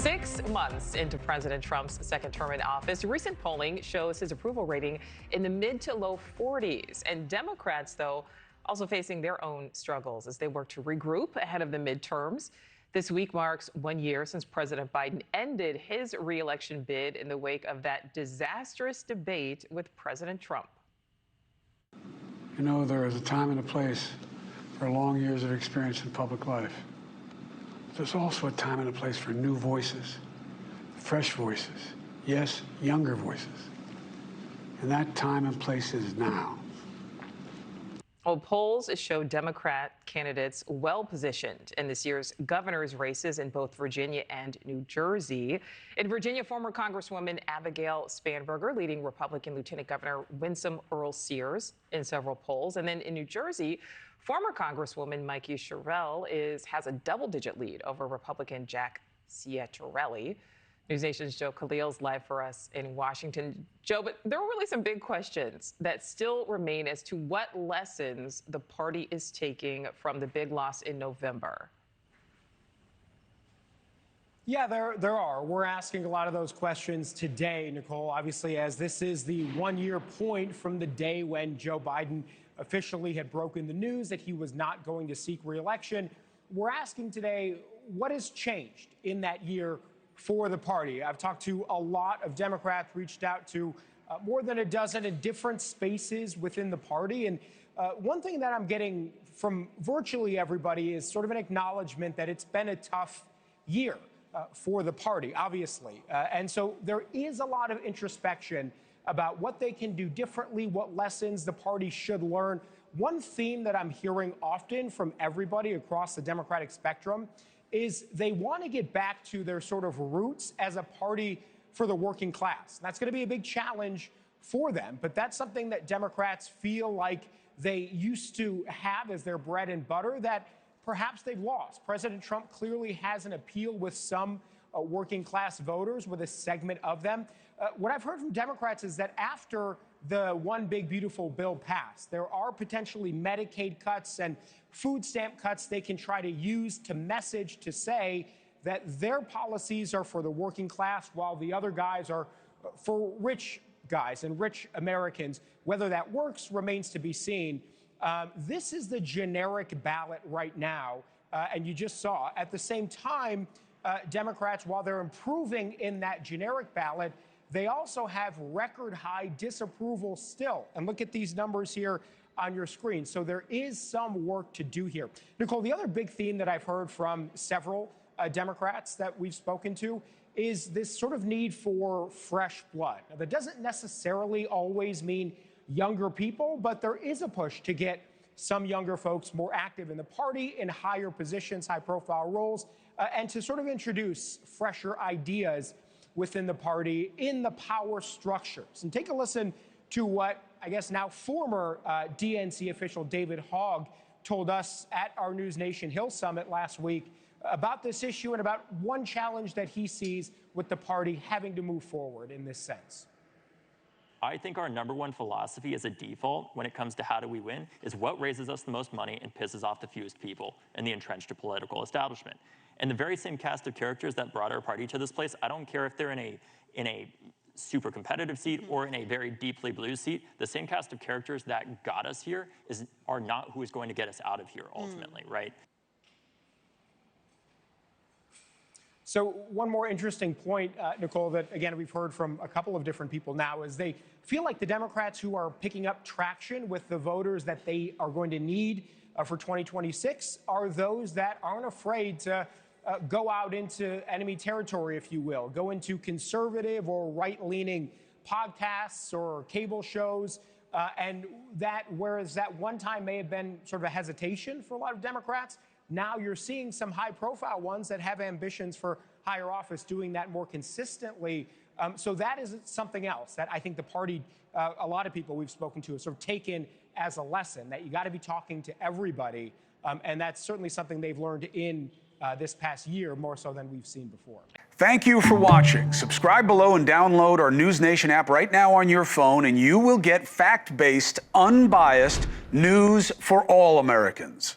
6 months into President Trump's second term in office, recent polling shows his approval rating in the mid to low 40s. And Democrats, though, also facing their own struggles as they work to regroup ahead of the midterms. This week marks 1 year since President Biden ended his reelection bid in the wake of that disastrous debate with President Trump. You know, there is a time and a place for long years of experience in public life. There's also a time and a place for new voices, fresh voices, yes, younger voices. And that time and place is now. Well, polls show Democrat candidates well positioned in this year's governor's races in both Virginia and New Jersey. In Virginia, former Congresswoman Abigail Spanberger leading Republican Lieutenant Governor Winsome Earl Sears in several polls. And then in New Jersey, former Congresswoman Markie Martin has a double-digit lead over Republican Jack Ciattarelli. NewsNation's Joe Khalil's live for us in Washington. Joe, but there are really some big questions that still remain as to what lessons the party is taking from the big loss in November. Yeah, there are. We're asking a lot of those questions today, Nicole, obviously, as this is the 1 year point from the day when Joe Biden officially had broken the news that he was not going to seek re-election. We're asking today, what has changed in that year for the party? I've talked to a lot of Democrats, reached out to more than a dozen in different spaces within the party. And one thing that I'm getting from virtually everybody is sort of an acknowledgement that it's been a tough year for the party, obviously. And so there is a lot of introspection about what they can do differently, what lessons the party should learn. One theme that I'm hearing often from everybody across the Democratic spectrum is they want to get back to their sort of roots as a party for the working class. That's going to be a big challenge for them, but that's something that Democrats feel like they used to have as their bread and butter that perhaps they've lost. President Trump clearly has an appeal with some working class voters, with a segment of them. What I've heard from Democrats is that after the One Big Beautiful Bill passed, there are potentially Medicaid cuts and food stamp cuts they can try to use to message to say that their policies are for the working class while the other guys are for rich guys and rich Americans. Whether that works remains to be seen. This is the generic ballot right now, and you just saw. At the same time, Democrats, while they're improving in that generic ballot, they also have record high disapproval still. And look at these numbers here on your screen. So there is some work to do here. Nicole, the other big theme that I've heard from several Democrats that we've spoken to is this sort of need for fresh blood. Now, that doesn't necessarily always mean younger people, but there is a push to get some younger folks more active in the party, in higher positions, high-profile roles, and to sort of introduce fresher ideas within the party in the power structures. And take a listen to what, I guess now former DNC official David Hogg told us at our NewsNation Hill Summit last week about this issue and about one challenge that he sees with the party having to move forward in this sense. I think our #1 philosophy as a default when it comes to how do we win is what raises us the most money and pisses off the fewest people in the entrenched political establishment. And the very same cast of characters that brought our party to this place, I don't care if they're in a super competitive seat or in a very deeply blue seat, the same cast of characters that got us here are not who is going to get us out of here ultimately, right? So one more interesting point, Nicole, that, again, we've heard from a couple of different people now is they feel like the Democrats who are picking up traction with the voters that they are going to need for 2026 are those that aren't afraid to go out into enemy territory, if you will, go into conservative or right-leaning podcasts or cable shows. And that, whereas that one time may have been sort of a hesitation for a lot of Democrats, now you're seeing some high-profile ones that have ambitions for higher office doing that more consistently. So that is something else that I think the party, a lot of people we've spoken to have sort of taken as a lesson, that you got to be talking to everybody. And that's certainly something they've learned in this past year, more so than we've seen before. Thank you for watching. Subscribe below and download our NewsNation app right now on your phone, and you will get fact-based, unbiased news for all Americans.